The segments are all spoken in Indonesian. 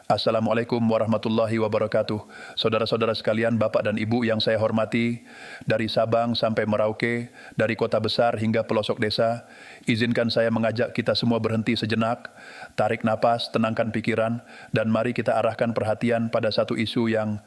Assalamualaikum warahmatullahi wabarakatuh. Saudara-saudara sekalian, Bapak dan Ibu yang saya hormati, dari Sabang sampai Merauke, dari kota besar hingga pelosok desa, izinkan saya mengajak kita semua berhenti sejenak, tarik napas, tenangkan pikiran, dan mari kita arahkan perhatian pada satu isu yang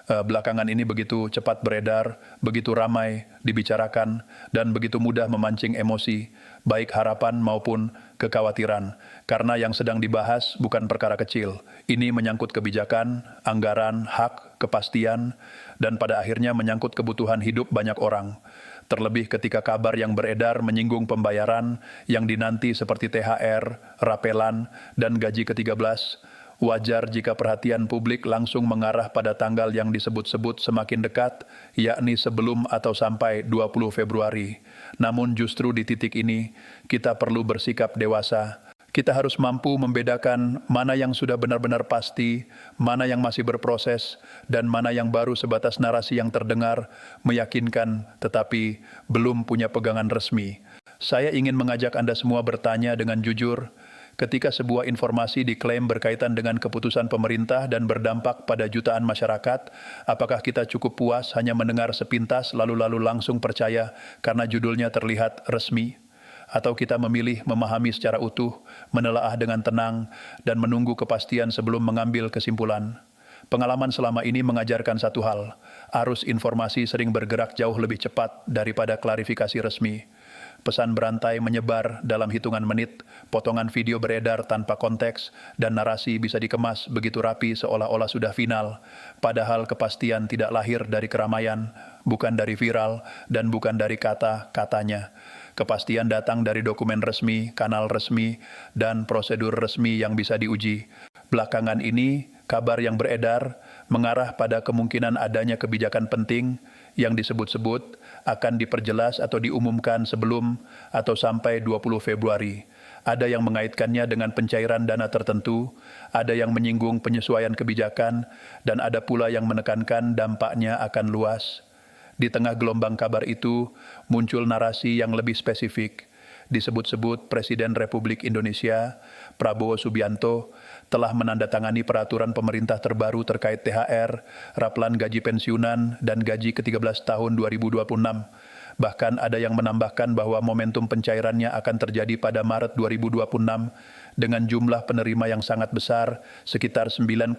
belakangan ini begitu cepat beredar, begitu ramai dibicarakan, dan begitu mudah memancing emosi, baik harapan maupun kekhawatiran. Karena yang sedang dibahas bukan perkara kecil. Ini menyangkut kebijakan, anggaran, hak, kepastian, dan pada akhirnya menyangkut kebutuhan hidup banyak orang. Terlebih ketika kabar yang beredar menyinggung pembayaran yang dinanti seperti THR, rapelan, dan gaji ke-13, wajar jika perhatian publik langsung mengarah pada tanggal yang disebut-sebut semakin dekat, yakni sebelum atau sampai 20 Februari. Namun justru di titik ini, kita perlu bersikap dewasa. Kita harus mampu membedakan mana yang sudah benar-benar pasti, mana yang masih berproses, dan mana yang baru sebatas narasi yang terdengar, meyakinkan, tetapi belum punya pegangan resmi. Saya ingin mengajak Anda semua bertanya dengan jujur, ketika sebuah informasi diklaim berkaitan dengan keputusan pemerintah dan berdampak pada jutaan masyarakat, apakah kita cukup puas hanya mendengar sepintas lalu langsung percaya karena judulnya terlihat resmi? Atau kita memilih memahami secara utuh, menelaah dengan tenang, dan menunggu kepastian sebelum mengambil kesimpulan? Pengalaman selama ini mengajarkan satu hal, arus informasi sering bergerak jauh lebih cepat daripada klarifikasi resmi. Pesan berantai menyebar dalam hitungan menit, potongan video beredar tanpa konteks, dan narasi bisa dikemas begitu rapi seolah-olah sudah final. Padahal kepastian tidak lahir dari keramaian, bukan dari viral, dan bukan dari kata-katanya. Kepastian datang dari dokumen resmi, kanal resmi, dan prosedur resmi yang bisa diuji. Belakangan ini, kabar yang beredar mengarah pada kemungkinan adanya kebijakan penting yang disebut-sebut akan diperjelas atau diumumkan sebelum atau sampai 20 Februari. Ada yang mengaitkannya dengan pencairan dana tertentu, ada yang menyinggung penyesuaian kebijakan, dan ada pula yang menekankan dampaknya akan luas. Di tengah gelombang kabar itu, muncul narasi yang lebih spesifik. Disebut-sebut Presiden Republik Indonesia, Prabowo Subianto, telah menandatangani peraturan pemerintah terbaru terkait THR, rapelan gaji pensiunan, dan gaji ke-13 tahun 2026. Bahkan ada yang menambahkan bahwa momentum pencairannya akan terjadi pada Maret 2026 dengan jumlah penerima yang sangat besar, sekitar 9,4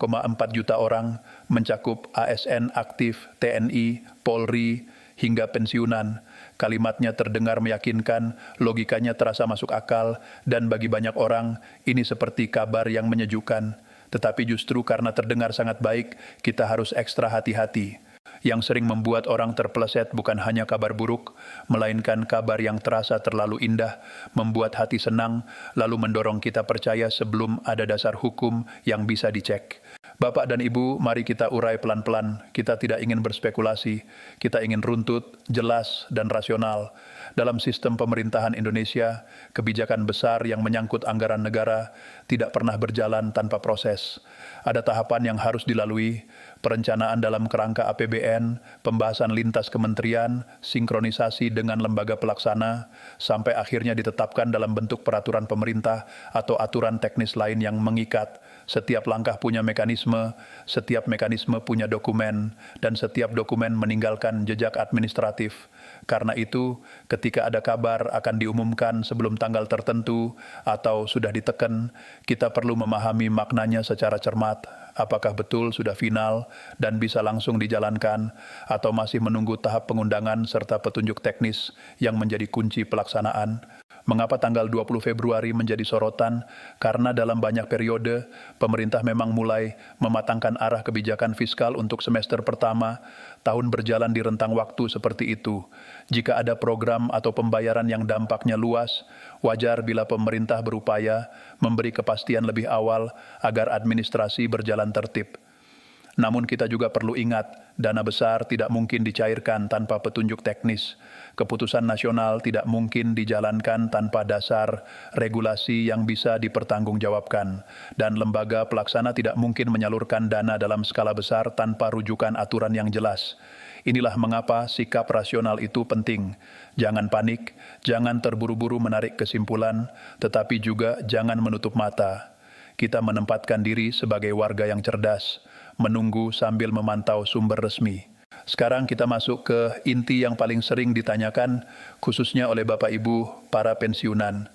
juta orang, mencakup ASN aktif, TNI, Polri, hingga pensiunan. Kalimatnya terdengar meyakinkan, logikanya terasa masuk akal, dan bagi banyak orang, ini seperti kabar yang menyejukkan. Tetapi justru karena terdengar sangat baik, kita harus ekstra hati-hati. Yang sering membuat orang terpeleset bukan hanya kabar buruk, melainkan kabar yang terasa terlalu indah, membuat hati senang, lalu mendorong kita percaya sebelum ada dasar hukum yang bisa dicek. Bapak dan Ibu, mari kita urai pelan-pelan. Kita tidak ingin berspekulasi, kita ingin runtut, jelas, dan rasional. Dalam sistem pemerintahan Indonesia, kebijakan besar yang menyangkut anggaran negara tidak pernah berjalan tanpa proses. Ada tahapan yang harus dilalui, perencanaan dalam kerangka APBN, pembahasan lintas kementerian, sinkronisasi dengan lembaga pelaksana, sampai akhirnya ditetapkan dalam bentuk peraturan pemerintah atau aturan teknis lain yang mengikat. Setiap langkah punya mekanisme, setiap mekanisme punya dokumen, dan setiap dokumen meninggalkan jejak administratif. Karena itu, ketika ada kabar akan diumumkan sebelum tanggal tertentu atau sudah diteken, kita perlu memahami maknanya secara cermat. Apakah betul sudah final dan bisa langsung dijalankan, atau masih menunggu tahap pengundangan serta petunjuk teknis yang menjadi kunci pelaksanaan? Mengapa tanggal 20 Februari menjadi sorotan? Karena dalam banyak periode, pemerintah memang mulai mematangkan arah kebijakan fiskal untuk semester pertama, tahun berjalan di rentang waktu seperti itu. Jika ada program atau pembayaran yang dampaknya luas, wajar bila pemerintah berupaya memberi kepastian lebih awal agar administrasi berjalan tertib. Namun kita juga perlu ingat, dana besar tidak mungkin dicairkan tanpa petunjuk teknis. Keputusan nasional tidak mungkin dijalankan tanpa dasar regulasi yang bisa dipertanggungjawabkan. Dan lembaga pelaksana tidak mungkin menyalurkan dana dalam skala besar tanpa rujukan aturan yang jelas. Inilah mengapa sikap rasional itu penting. Jangan panik, jangan terburu-buru menarik kesimpulan, tetapi juga jangan menutup mata. kita menempatkan diri sebagai warga yang cerdas, menunggu sambil memantau sumber resmi. Sekarang kita masuk ke inti yang paling sering ditanyakan, khususnya oleh Bapak Ibu para pensiunan.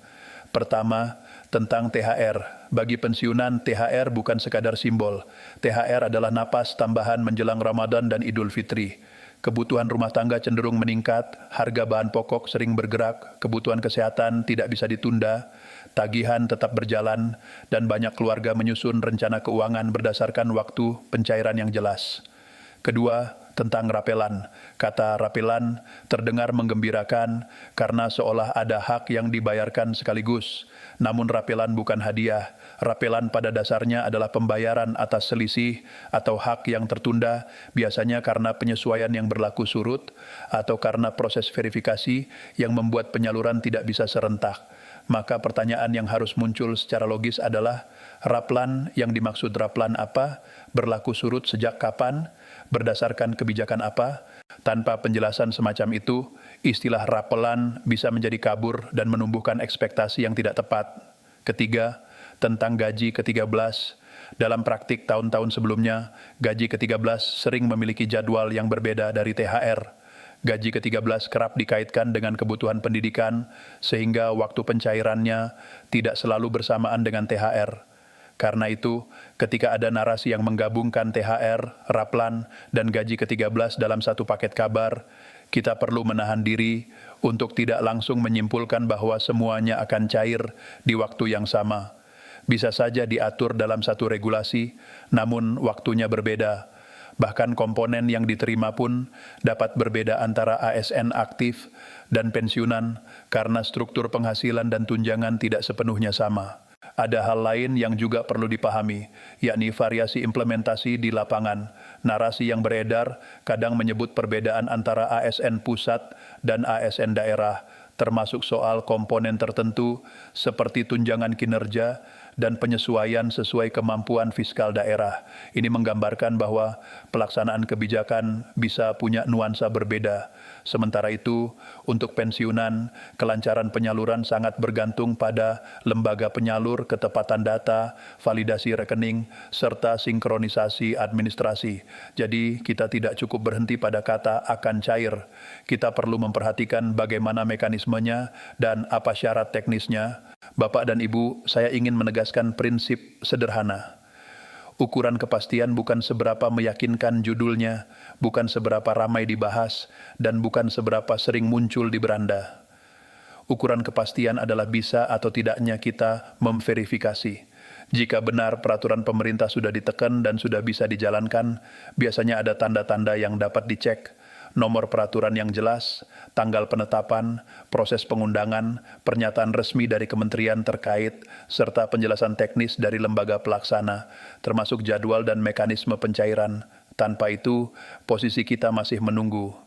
Pertama, tentang THR. Bagi pensiunan, THR bukan sekadar simbol. THR adalah napas tambahan menjelang Ramadan dan Idul Fitri. Kebutuhan rumah tangga cenderung meningkat, harga bahan pokok sering bergerak, kebutuhan kesehatan tidak bisa ditunda, tagihan tetap berjalan, dan banyak keluarga menyusun rencana keuangan berdasarkan waktu pencairan yang jelas. Kedua, tentang rapelan. Kata rapelan terdengar menggembirakan karena seolah ada hak yang dibayarkan sekaligus. Namun rapelan bukan hadiah. Rapelan pada dasarnya adalah pembayaran atas selisih atau hak yang tertunda, biasanya karena penyesuaian yang berlaku surut atau karena proses verifikasi yang membuat penyaluran tidak bisa serentak. Maka pertanyaan yang harus muncul secara logis adalah, raplan yang dimaksud raplan apa? Berlaku surut sejak kapan? Berdasarkan kebijakan apa? Tanpa penjelasan semacam itu, istilah rapelan bisa menjadi kabur dan menumbuhkan ekspektasi yang tidak tepat. Ketiga, tentang gaji ke-13. Dalam praktik tahun-tahun sebelumnya, gaji ke-13 sering memiliki jadwal yang berbeda dari THR. Gaji ke-13 kerap dikaitkan dengan kebutuhan pendidikan, sehingga waktu pencairannya tidak selalu bersamaan dengan THR. Karena itu, ketika ada narasi yang menggabungkan THR, raplan, dan gaji ke-13 dalam satu paket kabar, kita perlu menahan diri untuk tidak langsung menyimpulkan bahwa semuanya akan cair di waktu yang sama. Bisa saja diatur dalam satu regulasi, namun waktunya berbeda. Bahkan komponen yang diterima pun dapat berbeda antara ASN aktif dan pensiunan karena struktur penghasilan dan tunjangan tidak sepenuhnya sama. Ada hal lain yang juga perlu dipahami, yakni variasi implementasi di lapangan. Narasi yang beredar kadang menyebut perbedaan antara ASN pusat dan ASN daerah, termasuk soal komponen tertentu seperti tunjangan kinerja dan penyesuaian sesuai kemampuan fiskal daerah. Ini menggambarkan bahwa pelaksanaan kebijakan bisa punya nuansa berbeda. Sementara itu, untuk pensiunan, kelancaran penyaluran sangat bergantung pada lembaga penyalur, ketepatan data, validasi rekening, serta sinkronisasi administrasi. Jadi, kita tidak cukup berhenti pada kata akan cair. Kita perlu memperhatikan bagaimana mekanismenya dan apa syarat teknisnya. Bapak dan Ibu, saya ingin menegaskan prinsip sederhana. Ukuran kepastian bukan seberapa meyakinkan judulnya, bukan seberapa ramai dibahas, dan bukan seberapa sering muncul di beranda. Ukuran kepastian adalah bisa atau tidaknya kita memverifikasi. Jika benar peraturan pemerintah sudah ditekan dan sudah bisa dijalankan, biasanya ada tanda-tanda yang dapat dicek. Nomor peraturan yang jelas, tanggal penetapan, proses pengundangan, pernyataan resmi dari kementerian terkait, serta penjelasan teknis dari lembaga pelaksana, termasuk jadwal dan mekanisme pencairan. Tanpa itu, posisi kita masih menunggu.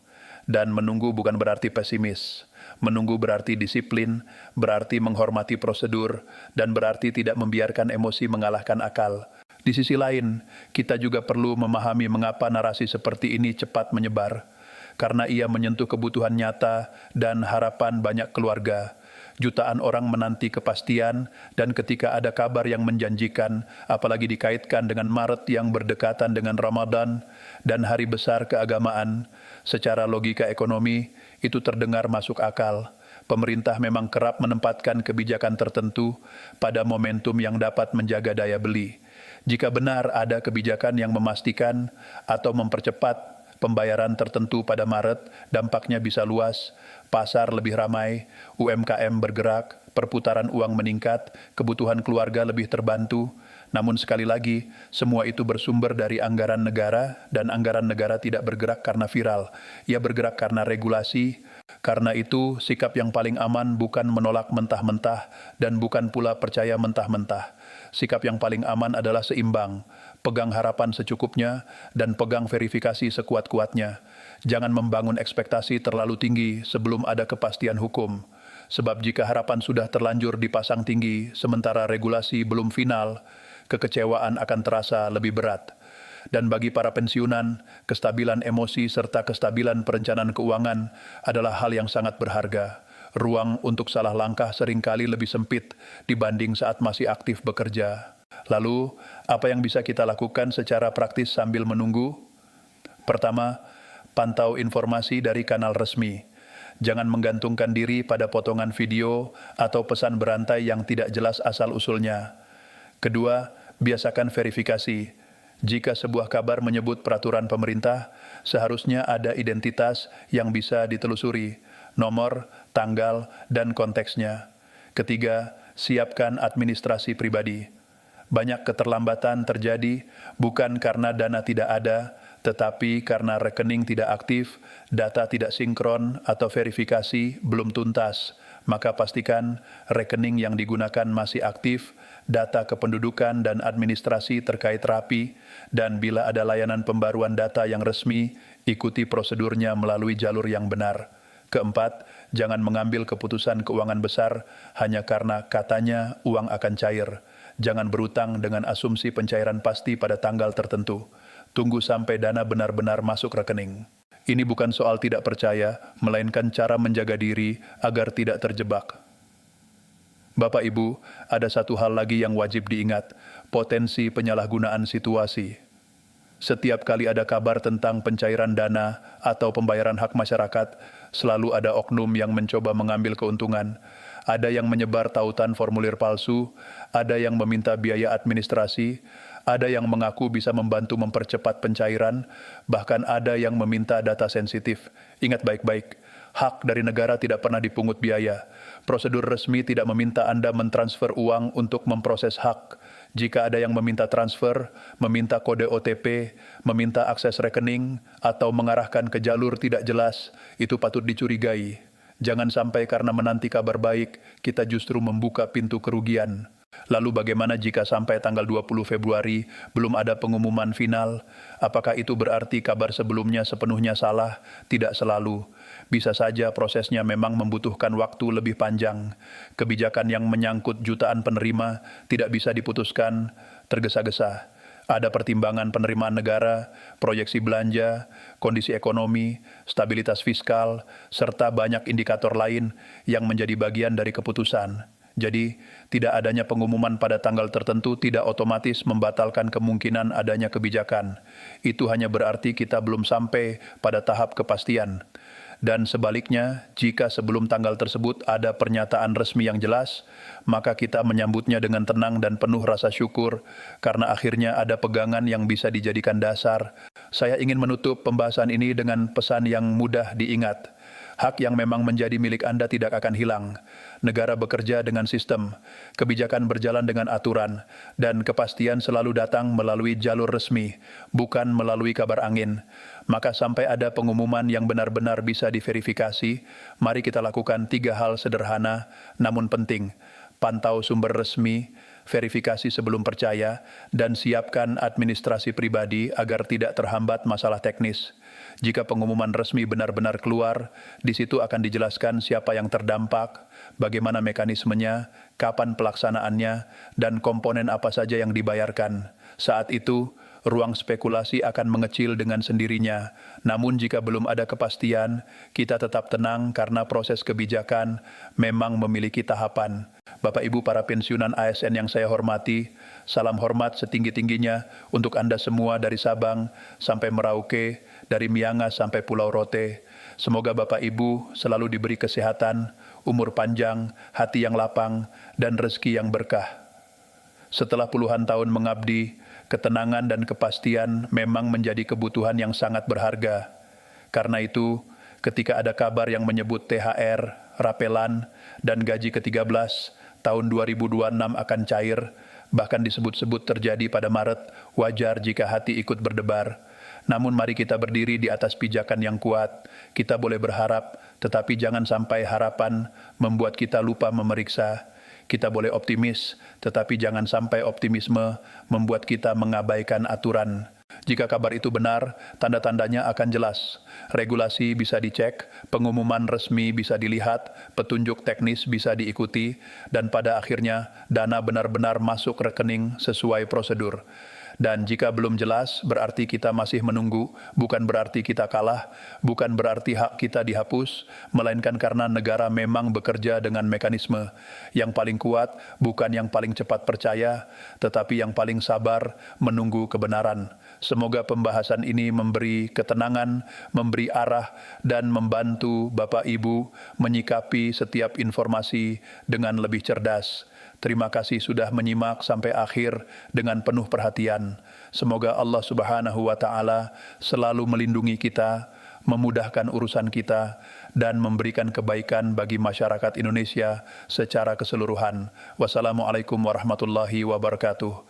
Dan menunggu bukan berarti pesimis. Menunggu berarti disiplin, berarti menghormati prosedur, dan berarti tidak membiarkan emosi mengalahkan akal. Di sisi lain, kita juga perlu memahami mengapa narasi seperti ini cepat menyebar. Karena ia menyentuh kebutuhan nyata dan harapan banyak keluarga. Jutaan orang menanti kepastian, dan ketika ada kabar yang menjanjikan, apalagi dikaitkan dengan Maret yang berdekatan dengan Ramadan dan hari besar keagamaan, secara logika ekonomi, itu terdengar masuk akal. Pemerintah memang kerap menempatkan kebijakan tertentu pada momentum yang dapat menjaga daya beli. Jika benar ada kebijakan yang memastikan atau mempercepat pembayaran tertentu pada Maret, dampaknya bisa luas, pasar lebih ramai, UMKM bergerak, perputaran uang meningkat, kebutuhan keluarga lebih terbantu. Namun sekali lagi, semua itu bersumber dari anggaran negara, dan anggaran negara tidak bergerak karena viral. Ia bergerak karena regulasi. Karena itu, sikap yang paling aman bukan menolak mentah-mentah dan bukan pula percaya mentah-mentah. Sikap yang paling aman adalah seimbang. Pegang harapan secukupnya dan pegang verifikasi sekuat-kuatnya. Jangan membangun ekspektasi terlalu tinggi sebelum ada kepastian hukum. Sebab jika harapan sudah terlanjur dipasang tinggi sementara regulasi belum final, kekecewaan akan terasa lebih berat. Dan bagi para pensiunan, kestabilan emosi serta kestabilan perencanaan keuangan adalah hal yang sangat berharga. Ruang untuk salah langkah seringkali lebih sempit dibanding saat masih aktif bekerja. Lalu, apa yang bisa kita lakukan secara praktis sambil menunggu? Pertama, pantau informasi dari kanal resmi. Jangan menggantungkan diri pada potongan video atau pesan berantai yang tidak jelas asal-usulnya. Kedua, biasakan verifikasi. Jika sebuah kabar menyebut peraturan pemerintah, seharusnya ada identitas yang bisa ditelusuri, nomor, tanggal, dan konteksnya. Ketiga, siapkan administrasi pribadi. Banyak keterlambatan terjadi bukan karena dana tidak ada, tetapi karena rekening tidak aktif, data tidak sinkron, atau verifikasi belum tuntas. Maka pastikan rekening yang digunakan masih aktif, data kependudukan dan administrasi terkait rapi, dan bila ada layanan pembaruan data yang resmi, ikuti prosedurnya melalui jalur yang benar. Keempat, jangan mengambil keputusan keuangan besar hanya karena katanya uang akan cair. Jangan berutang dengan asumsi pencairan pasti pada tanggal tertentu. Tunggu sampai dana benar-benar masuk rekening. Ini bukan soal tidak percaya, melainkan cara menjaga diri agar tidak terjebak. Bapak Ibu, ada satu hal lagi yang wajib diingat, potensi penyalahgunaan situasi. Setiap kali ada kabar tentang pencairan dana atau pembayaran hak masyarakat, selalu ada oknum yang mencoba mengambil keuntungan. Ada yang menyebar tautan formulir palsu, ada yang meminta biaya administrasi, ada yang mengaku bisa membantu mempercepat pencairan, bahkan ada yang meminta data sensitif. Ingat baik-baik, hak dari negara tidak pernah dipungut biaya. Prosedur resmi tidak meminta Anda mentransfer uang untuk memproses hak. Jika ada yang meminta transfer, meminta kode OTP, meminta akses rekening, atau mengarahkan ke jalur tidak jelas, itu patut dicurigai. Jangan sampai karena menanti kabar baik, kita justru membuka pintu kerugian. Lalu bagaimana jika sampai tanggal 20 Februari belum ada pengumuman final? Apakah itu berarti kabar sebelumnya sepenuhnya salah? Tidak selalu. Bisa saja prosesnya memang membutuhkan waktu lebih panjang. Kebijakan yang menyangkut jutaan penerima tidak bisa diputuskan tergesa-gesa. Ada pertimbangan penerimaan negara, proyeksi belanja, kondisi ekonomi, stabilitas fiskal, serta banyak indikator lain yang menjadi bagian dari keputusan. Jadi, tidak adanya pengumuman pada tanggal tertentu tidak otomatis membatalkan kemungkinan adanya kebijakan. Itu hanya berarti kita belum sampai pada tahap kepastian. Dan sebaliknya, jika sebelum tanggal tersebut ada pernyataan resmi yang jelas, maka kita menyambutnya dengan tenang dan penuh rasa syukur, karena akhirnya ada pegangan yang bisa dijadikan dasar. Saya ingin menutup pembahasan ini dengan pesan yang mudah diingat. Hak yang memang menjadi milik Anda tidak akan hilang. Negara bekerja dengan sistem, kebijakan berjalan dengan aturan, dan kepastian selalu datang melalui jalur resmi, bukan melalui kabar angin. Maka sampai ada pengumuman yang benar-benar bisa diverifikasi, mari kita lakukan 3 hal sederhana namun penting. Pantau sumber resmi, verifikasi sebelum percaya, dan siapkan administrasi pribadi agar tidak terhambat masalah teknis. Jika pengumuman resmi benar-benar keluar, di situ akan dijelaskan siapa yang terdampak, bagaimana mekanismenya, kapan pelaksanaannya, dan komponen apa saja yang dibayarkan. Saat itu, ruang spekulasi akan mengecil dengan sendirinya. Namun jika belum ada kepastian, kita tetap tenang karena proses kebijakan memang memiliki tahapan. Bapak Ibu para pensiunan ASN yang saya hormati, salam hormat setinggi-tingginya untuk Anda semua dari Sabang sampai Merauke, dari Miangas sampai Pulau Rote. Semoga Bapak Ibu selalu diberi kesehatan, umur panjang, hati yang lapang, dan rezeki yang berkah. Setelah puluhan tahun mengabdi, ketenangan dan kepastian memang menjadi kebutuhan yang sangat berharga. Karena itu, ketika ada kabar yang menyebut THR, rapelan, dan gaji ke-13 tahun 2026 akan cair, bahkan disebut-sebut terjadi pada Maret, wajar jika hati ikut berdebar. Namun mari kita berdiri di atas pijakan yang kuat. Kita boleh berharap, tetapi jangan sampai harapan membuat kita lupa memeriksa. Kita boleh optimis, tetapi jangan sampai optimisme membuat kita mengabaikan aturan. Jika kabar itu benar, tanda-tandanya akan jelas. Regulasi bisa dicek, pengumuman resmi bisa dilihat, petunjuk teknis bisa diikuti, dan pada akhirnya dana benar-benar masuk rekening sesuai prosedur. Dan jika belum jelas, berarti kita masih menunggu, bukan berarti kita kalah, bukan berarti hak kita dihapus, melainkan karena negara memang bekerja dengan mekanisme yang paling kuat, bukan yang paling cepat percaya, tetapi yang paling sabar menunggu kebenaran. Semoga pembahasan ini memberi ketenangan, memberi arah, dan membantu Bapak Ibu menyikapi setiap informasi dengan lebih cerdas. Terima kasih sudah menyimak sampai akhir dengan penuh perhatian. Semoga Allah Subhanahu wa Ta'ala selalu melindungi kita, memudahkan urusan kita, dan memberikan kebaikan bagi masyarakat Indonesia secara keseluruhan. Wassalamualaikum warahmatullahi wabarakatuh.